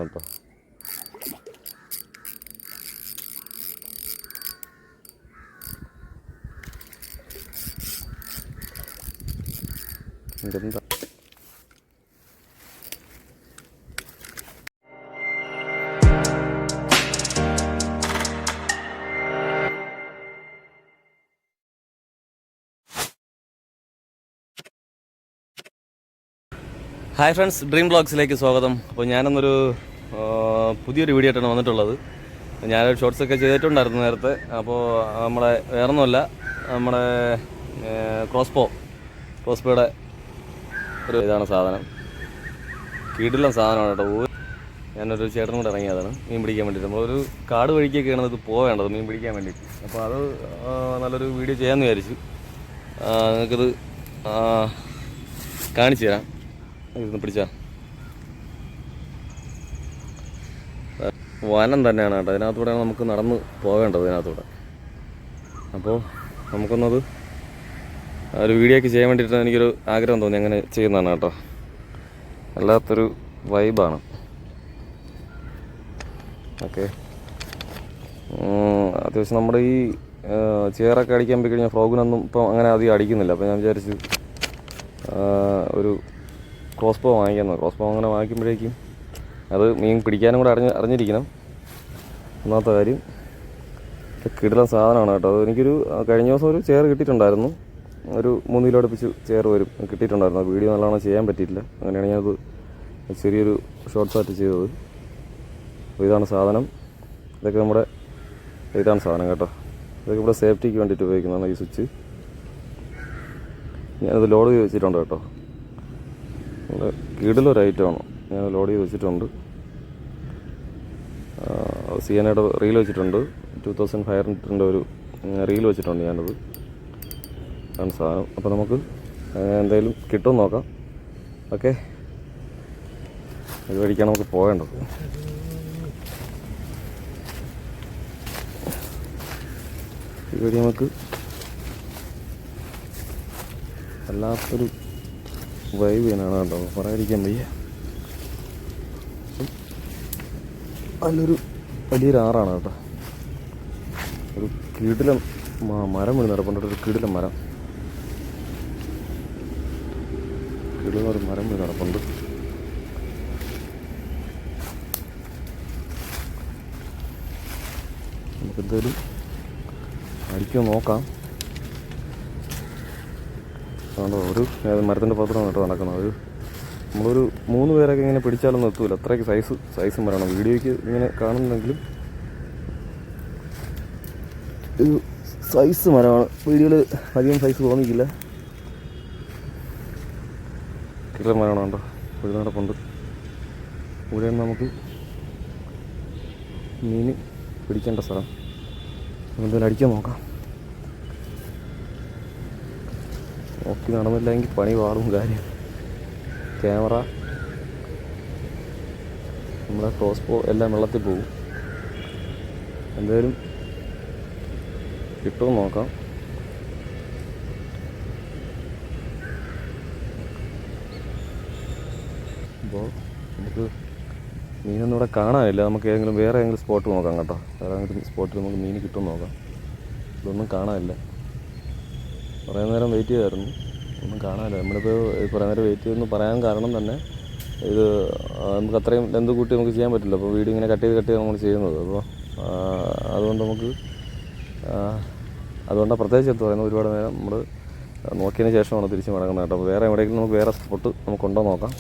കേട്ടോ. ഇതെന്താ hi friends, dream ബ്ലോഗ്സിലേക്ക് സ്വാഗതം. അപ്പോൾ ഞാനൊന്നൊരു പുതിയൊരു വീഡിയോ ആയിട്ടാണ് വന്നിട്ടുള്ളത്. ഞാനൊരു ഷോർട്സൊക്കെ ചെയ്തിട്ടുണ്ടായിരുന്നു നേരത്തെ. അപ്പോൾ നമ്മളെ വേറൊന്നുമല്ല, നമ്മുടെ ക്രോസ്ബോയുടെ ഒരു ഇതാണ് സാധനം. കിടിലൻ സാധനമാണ് കേട്ടോ. ഞാനൊരു ചേട്ടനും കൂടെ ഇറങ്ങിയതാണ് മീൻ പിടിക്കാൻ വേണ്ടിയിട്ട്. നമ്മളൊരു കാട് വഴിക്കൊക്കെയാണ് ഇത് പോവേണ്ടത് മീൻ പിടിക്കാൻ വേണ്ടിയിട്ട്. അപ്പോൾ അത് നല്ലൊരു വീഡിയോ ചെയ്യാമെന്ന് വിചാരിച്ചു. നിങ്ങൾക്കിത് കാണിച്ചു തരാം. ഇരുന്ന് പിടിച്ചാൽ വനം തന്നെയാണ് കേട്ടോ. അതിനകത്തൂടെയാണ് നമുക്ക് നടന്ന് പോകേണ്ടത് ഇതിനകത്തൂടെ. അപ്പോൾ നമുക്കൊന്നത് ഒരു വീഡിയോ ഒക്കെ ചെയ്യാൻ വേണ്ടിയിട്ട് എനിക്കൊരു ആഗ്രഹം തോന്നി. അങ്ങനെ ചെയ്യുന്നതാണ് കേട്ടോ. വല്ലാത്തൊരു വൈബാണ്. ഓക്കെ, അത്യാവശ്യം നമ്മുടെ ഈ ചെയറൊക്കെ അടിക്കാൻ പോയി കഴിഞ്ഞാൽ ഫ്രോഗിനൊന്നും ഇപ്പം അങ്ങനെ അധികം അടിക്കുന്നില്ല. അപ്പോൾ ഞാൻ വിചാരിച്ചു ഒരു ക്രോസ്ബോ വാങ്ങിക്കുന്നത്. ക്രോസ്ബോ അങ്ങനെ വാങ്ങിക്കുമ്പോഴേക്കും അത് മീൻ പിടിക്കാനും കൂടെ അറിഞ്ഞിരിക്കണം. ഒന്നാമത്തെ കാര്യം കിടിലൻ സാധനമാണ് കേട്ടോ. അത് എനിക്കൊരു കഴിഞ്ഞ ദിവസം ഒരു ചെയർ കിട്ടിയിട്ടുണ്ടായിരുന്നു. ഒരു 3 കിലോ അടുപ്പിച്ച് ചെയർ കിട്ടിയിട്ടുണ്ടായിരുന്നു. ആ വീഡിയോ നല്ലോണം ചെയ്യാൻ പറ്റിയിട്ടില്ല. അങ്ങനെയാണ് ഞാനത് ചെറിയൊരു ഷോർട്സ് ആയിട്ട് ചെയ്തത്. അപ്പോൾ ഇതാണ് സാധനം. ഇതൊക്കെ ഇതാണ് സാധനം കേട്ടോ. ഇതൊക്കെ ഇവിടെ സേഫ്റ്റിക്ക് വേണ്ടിയിട്ട് ഉപയോഗിക്കുന്നതാണ് ഈ സ്വിച്ച്. ഞാനത് ലോഡ് ചെയ്ത് വെച്ചിട്ടുണ്ട് കേട്ടോ. കിടിലൊരു ഐറ്റമാണ്. ഞാൻ ലോഡ് ചെയ്ത് വെച്ചിട്ടുണ്ട്. സിയനയുടെ റീൽ വെച്ചിട്ടുണ്ട്. 2500 ഒരു റീൽ വെച്ചിട്ടുണ്ട് ഞാനത്. ആണ് സാധനം. അപ്പോൾ നമുക്ക് എന്തായാലും കിട്ടുമെന്ന് നോക്കാം. ഓക്കെ, ഇത് വഴിക്കാണ് നമുക്ക് പോകേണ്ടത്. ഈ വഴി നമുക്ക് വല്ലാത്തൊരു വൈബ് ചെയ്യാനാണ് കേട്ടോ. പറയാതിരിക്കാൻ വയ്യ. നല്ലൊരു വലിയൊരു ആറാണ് കേട്ടോ. ഒരു കിടിലം മരം വീണ് നടപ്പുണ്ട്. ഒരു കിടിലം മരം കിടിലൊരു മരം വീണ് നടപ്പുണ്ട്. നമുക്കെന്തായാലും അടിക്കാൻ നോക്കാം. അതുകൊണ്ട് ഒരു മരത്തിൻ്റെ പത്രം കേട്ടോ നടക്കുന്നത്. നമ്മളൊരു 3 പേരൊക്കെ ഇങ്ങനെ പിടിച്ചാലൊന്നും എത്തൂല. അത്രയ്ക്ക് സൈസും വരണം. വീഡിയോയ്ക്ക് ഇങ്ങനെ കാണുന്നെങ്കിലും ഒരു സൈസ് മരമാണ്. വീഡിയോയിൽ അധികം സൈസ് തോന്നിക്കില്ല. കിടല മരമാണ് കേട്ടോ. ഒരു നടപ്പുണ്ട്. ഇവിടെയാണ് നമുക്ക് മീൻ പിടിക്കേണ്ട സ്ഥലം. എന്തായാലും അടിക്കാൻ നോക്കാം. നോക്കി നടന്നില്ലെങ്കിൽ പണി പാടും കാര്യം. ക്യാമറ, നമ്മളെ ക്രോസ്ബോ എല്ലാം വെള്ളത്തിൽ പോകും. എന്തായാലും കിട്ടുമെന്ന് നോക്കാം. അപ്പോൾ നമുക്ക് മീനൊന്നും ഇവിടെ കാണാനില്ല. നമുക്ക് വേറെ ഏതെങ്കിലും സ്പോട്ട് നോക്കാം കേട്ടോ. വേറെ ഏതെങ്കിലും സ്പോട്ടിൽ നമുക്ക് മീൻ കിട്ടുമെന്ന് നോക്കാം. ഇതൊന്നും കാണാനില്ല. കുറേ നേരം വെയിറ്റ് ചെയ്തായിരുന്നു, ഒന്നും കാണാനില്ല. നമ്മളിപ്പോൾ കുറേ നേരം വെയിറ്റ് ചെയ്തെന്ന് പറയാൻ കാരണം തന്നെ ഇത് നമുക്ക് അത്രയും ലെന്ത് കൂട്ടി നമുക്ക് ചെയ്യാൻ പറ്റില്ല. അപ്പോൾ വീഡിയോ ഇങ്ങനെ കട്ട് ചെയ്ത് നമ്മൾ ചെയ്യുന്നത്. അപ്പോൾ അതുകൊണ്ടാണ് പ്രത്യേകിച്ച് എടുത്ത് പറയുന്നത്. ഒരുപാട് നേരം നമ്മൾ നോക്കിയതിന് ശേഷമാണ് തിരിച്ച് മടങ്ങുന്നത് കേട്ടോ. അപ്പോൾ വേറെ എവിടെയെങ്കിലും നമുക്ക് വേറെ സ്പോട്ട് നമുക്ക് ഉണ്ടോ നോക്കാം.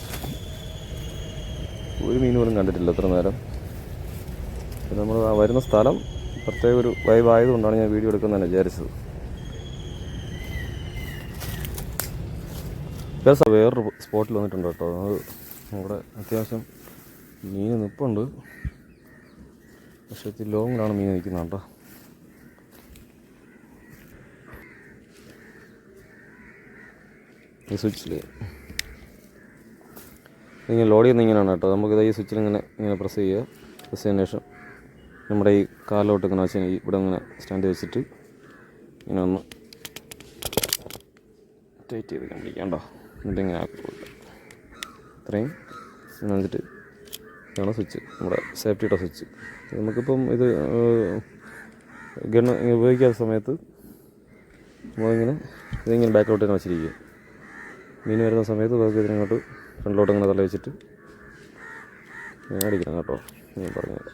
ഒരു മീൻ പോലും കണ്ടിട്ടില്ല ഇത്ര നേരം. നമ്മൾ വരുന്ന സ്ഥലം പ്രത്യേക ഒരു വൈബ് ആയതുകൊണ്ടാണ് ഞാൻ വീഡിയോ എടുക്കുന്നതെന്ന് വിചാരിച്ചത്. വേറൊരു സ്പോട്ടിൽ വന്നിട്ടുണ്ട് കേട്ടോ. അത് ഇവിടെ അത്യാവശ്യം മീൻ നിൽപ്പുണ്ട്. പക്ഷേ ഇത്തിരി ലോങ്ങിലാണ് മീൻ നിൽക്കുന്നത് കേട്ടോ. ഈ സ്വിച്ചിൽ ഇങ്ങനെ ലോഡ് ചെയ്യുന്ന ഇങ്ങനെയാണ് കേട്ടോ. നമുക്കിത് ഈ സ്വിച്ചിൽ ഇങ്ങനെ പ്രസ് ചെയ്യുക. പ്രസ് ചെയ്തതിന് ശേഷം നമ്മുടെ ഈ കാലിലോട്ട് ഇങ്ങനെ വെച്ചാൽ ഇവിടെ ഇങ്ങനെ സ്റ്റാൻഡ് വെച്ചിട്ട് ഇങ്ങനെ ഒന്ന് ടൈറ്റ് ചെയ്ത് കണ്ടിരിക്കാം കേട്ടോ. എന്നിട്ട് ഇങ്ങനെ ആക്കി കൊടുക്കുക. ഇത്രയും എന്നിട്ട് ഇതാണ് സ്വിച്ച്, നമ്മുടെ സേഫ്റ്റിയുടെ സ്വിച്ച്. നമുക്കിപ്പം ഇത് ഗണ്ണ് ഉപയോഗിക്കാത്ത സമയത്ത് നമ്മളിങ്ങനെ ഇതിങ്ങനെ ബാക്കിലോട്ട് തന്നെ വെച്ചിരിക്കുക. മീൻ വരുന്ന സമയത്ത് ബാക്കി ഇതിനങ്ങോട്ട് ഫ്രണ്ടിലോട്ട് ഇങ്ങനെ തല വെച്ചിട്ട് അടിക്കണം കേട്ടോ. ഞാൻ പറഞ്ഞത്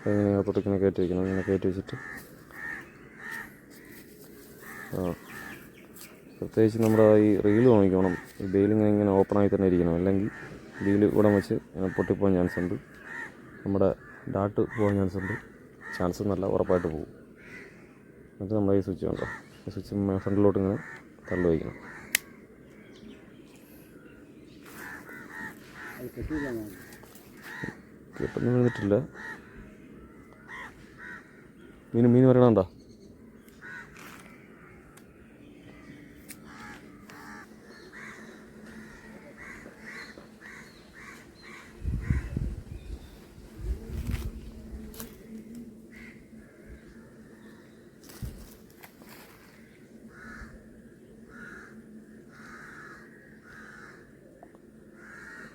ഇങ്ങനെ അകത്തോട്ട് ഇങ്ങനെ കയറ്റി വയ്ക്കണം. ഇങ്ങനെ കയറ്റി വെച്ചിട്ട് പ്രത്യേകിച്ച് നമ്മുടെ ഈ റീല് നോക്കണം. ഈ ബെയിലിങ്ങനെ ഇങ്ങനെ ഓപ്പണായി തന്നെ ഇരിക്കണം, അല്ലെങ്കിൽ ബെയിൽ ഇവിടെ വെച്ച് പൊട്ടിപ്പോകാൻ ചാൻസ് ഉണ്ട്. നമ്മുടെ ഡാട്ട് പോകാൻ ചാൻസ് എന്നല്ല, ഉറപ്പായിട്ട് പോകും. എന്നിട്ട് നമ്മുടെ ഈ സ്വിച്ച് ഉണ്ടോ, ഈ സ്വിച്ച് ഫ്രണ്ടിലോട്ട് ഇങ്ങനെ തള്ളി വയ്ക്കണം. കെട്ടൊന്നും വീണിട്ടില്ല. മീൻ വരണുണ്ടോ?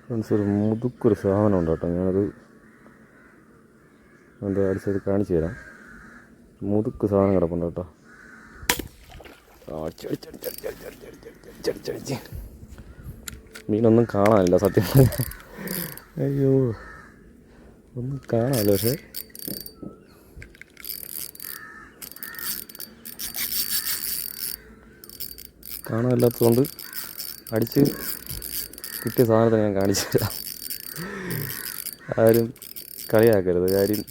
ഫ്രണ്ട്സ്, ഒരു മുതുക്കൊരു സാധനം ഉണ്ട് കേട്ടോ. ഞാനത് എൻ്റെ അടിച്ചത് കാണിച്ചു തരാം. മുതുക്ക് സാധനം കിടപ്പുണ്ട് കേട്ടോ. മീനൊന്നും കാണാനില്ല സത്യം. അയ്യോ, ഒന്നും കാണാമല്ലോ. പക്ഷേ കാണാനില്ലാത്തതുകൊണ്ട് അടിച്ച് കിട്ടിയ സാധനത്തെ ഞാൻ കാണിച്ചു തരാം. ആരും കളിയാക്കരുത്, കാര്യം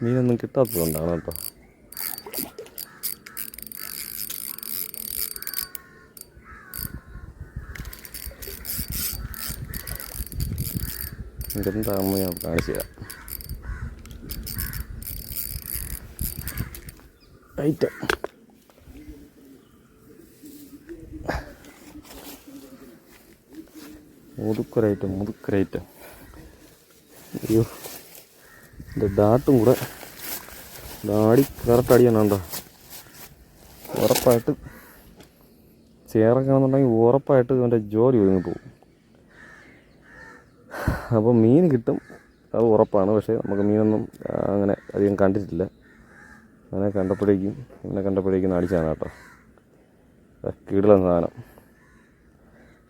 മീനൊന്നും കിട്ടാത്തതുകൊണ്ടാണ് കേട്ടോ. എന്താകുമ്പോൾ ഞാൻ കാണിച്ചു തരാം. ഐറ്റം മുതുക്കൊരൈറ്റം. അയ്യോ, എൻ്റെ ഡാട്ടും കൂടെ ഡാടി കറക്റ്റ് അടിയാണോ. ഉറപ്പായിട്ട് ചേർക്കണമെന്നുണ്ടെങ്കിൽ ഉറപ്പായിട്ട് എൻ്റെ ജോലി ഒതുങ്ങി പോകും. അപ്പോൾ മീൻ കിട്ടും, അത് ഉറപ്പാണ്. പക്ഷേ നമുക്ക് മീനൊന്നും അങ്ങനെ അധികം കണ്ടിട്ടില്ല. അങ്ങനെ കണ്ടപ്പോഴേക്കും അടിച്ചാണ് കേട്ടോ. കിടിലൻ സാധനം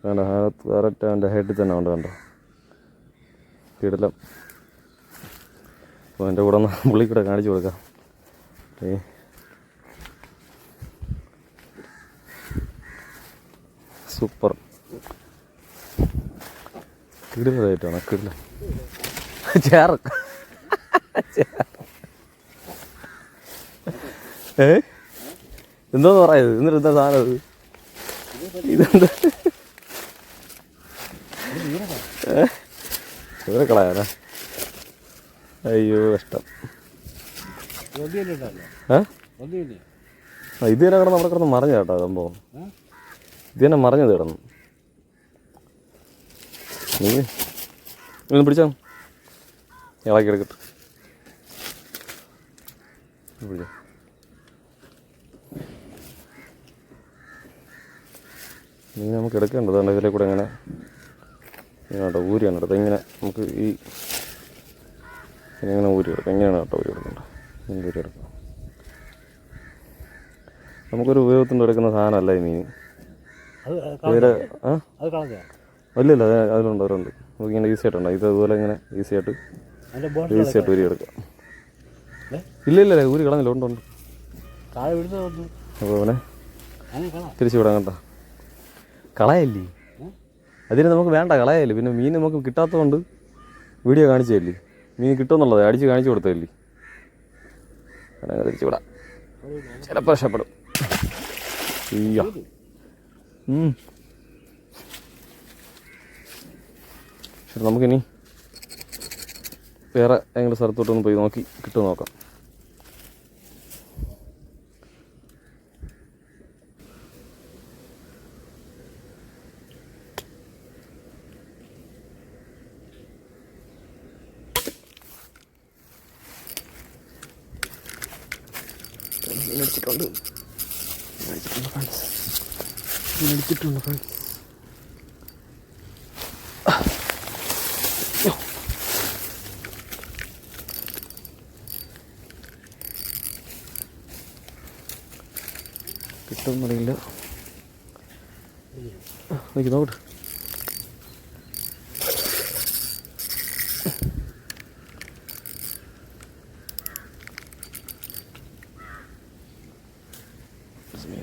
കണ്ടോ. കറക്റ്റ് എൻ്റെ ഹെഡിൽ തന്നെ ഉണ്ട് കണ്ടോ, കിടിലം. അപ്പോൾ എൻ്റെ കൂടെ ഒന്ന് പുള്ളിക്കൂടെ കാണിച്ചു കൊടുക്കാം. സൂപ്പർ കിടിലായിട്ടാണ്, കിടിലം. ചേറ് എന്തോന്ന് പറയുന്നത്? എന്നിട്ട് എന്താ സാധനം അത്? ഇതെന്താ കളയാനാ? അയ്യോ, കഷ്ടം. ഇത് തന്നെ നമ്മുടെ കിടന്ന് മറിഞ്ഞ കേട്ടോ സംഭവം. ഇത് തന്നെ മറിഞ്ഞത് കിടന്നു. നീ ഒന്ന് പിടിച്ചാ ഇളക്കി എടുക്കട്ടെ. പിടിച്ചോ. നീ നമുക്ക് എടുക്കേണ്ടത് ഇതിലെ കൂടെ ഇങ്ങനെ കേട്ടോ ഊരിയാണ് കേട്ടോ. ഇങ്ങനെ നമുക്ക് ഇങ്ങനെ ഊരി എടുക്കാം. എങ്ങനെയാണ് കേട്ടോ ഊരി എടുക്കേണ്ടത്? ഇങ്ങനെ ഊരി എടുക്കാം. നമുക്കൊരു ഉപയോഗത്തിൻ്റെ എടുക്കുന്ന സാധനമല്ല ഈ മീൻ. വേറെ അല്ലല്ല, അതിലുണ്ട് നമുക്കിങ്ങനെ ഈസി ആയിട്ടുണ്ട്. ഇത് അതുപോലെ ഇങ്ങനെ ഈസി ആയിട്ട് ഊരി എടുക്കാം. ഇല്ല ഊരി കളഞ്ഞില്ല, ഉണ്ട്. അപ്പോൾ അവനെ തിരിച്ചു വിടാം കേട്ടോ. കളയല്ലേ അതിന് നമുക്ക് വേണ്ട, കളയല്ലേ. പിന്നെ മീൻ നമുക്ക് കിട്ടാത്തതുകൊണ്ട് വീഡിയോ കാണിച്ചതല്ലേ. മീൻ കിട്ടുമെന്നുള്ളത് അടിച്ച് കാണിച്ചു കൊടുത്തതല്ലേ. അങ്ങനെ തിരിച്ചു വിടാം, ചിലപ്പോൾ രക്ഷപ്പെടും. അയ്യോ, ശരി, നമുക്കിനി വേറെ ഏതെങ്കിലും സ്ഥലത്തോട്ടൊന്ന് പോയി നോക്കി കിട്ടുമെന്ന് നോക്കാം. മേടിച്ചിട്ടുണ്ട് ഫ്രണ്ട്സ്, മേടിച്ചിട്ടുണ്ട് ഫ്രണ്ട്സ്. കിട്ടുമെന്നറിയില്ല, എനിക്ക് നോക്കട്ടെ.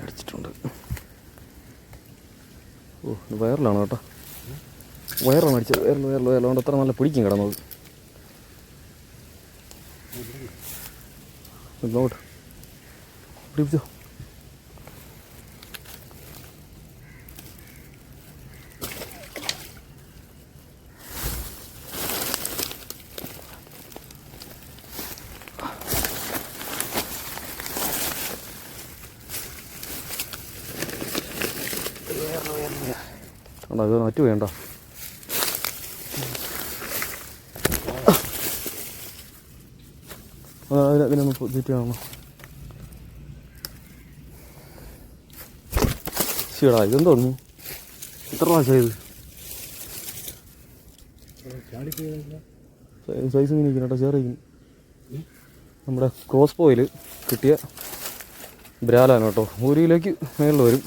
അടിച്ചിട്ടുണ്ട്. ഓ ഇത് വയറിലാണ് കേട്ടോ, വയറാണ് അടിച്ചത്. വയറിലുകൊണ്ട് അത്ര നല്ല പിടിക്കും കിടന്നത്. നോക്കട്ടെ, പിടിപ്പിച്ചോ. അത് മറ്റു വേണ്ട. അതിനൊന്ന് ചുറ്റി കാണണം. ശരിടാ, ഇതെന്തോന്നു ഇത്ര പ്രാവശ്യം ഇത് സൈസ് ഇങ്ങനെ ഇരിക്കണം കേട്ടോ, ചേറിയിരിക്കും. നമ്മുടെ ക്രോസ് ബോയിൽ കിട്ടിയ ബ്രാലാണ് കേട്ടോ. 1 കിലോയ്ക്ക് മേളിൽ വരും.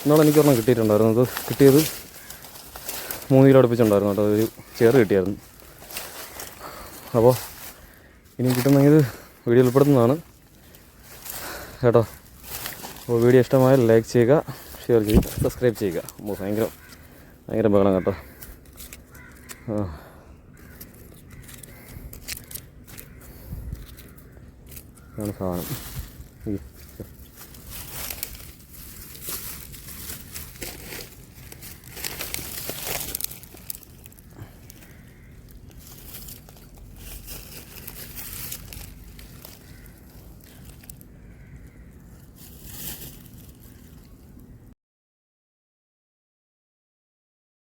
ഇന്നാളെ എനിക്കൊരെണ്ണം കിട്ടിയിട്ടുണ്ടായിരുന്നു. അത് കിട്ടിയത് 3 കിലോ അടുപ്പിച്ചുണ്ടായിരുന്നു കേട്ടോ. ഒരു ചേറ് കിട്ടിയായിരുന്നു. അപ്പോൾ ഇനി കിട്ടുന്നെങ്കിൽ വീഡിയോ ഉൾപ്പെടുത്തുന്നതാണ് കേട്ടോ. അപ്പോൾ വീഡിയോ ഇഷ്ടമായാൽ ലൈക്ക് ചെയ്യുക, ഷെയർ ചെയ്യുക, സബ്സ്ക്രൈബ് ചെയ്യുക. ഭയങ്കര ബഹളം കേട്ടോ. ആണ് സാധനം.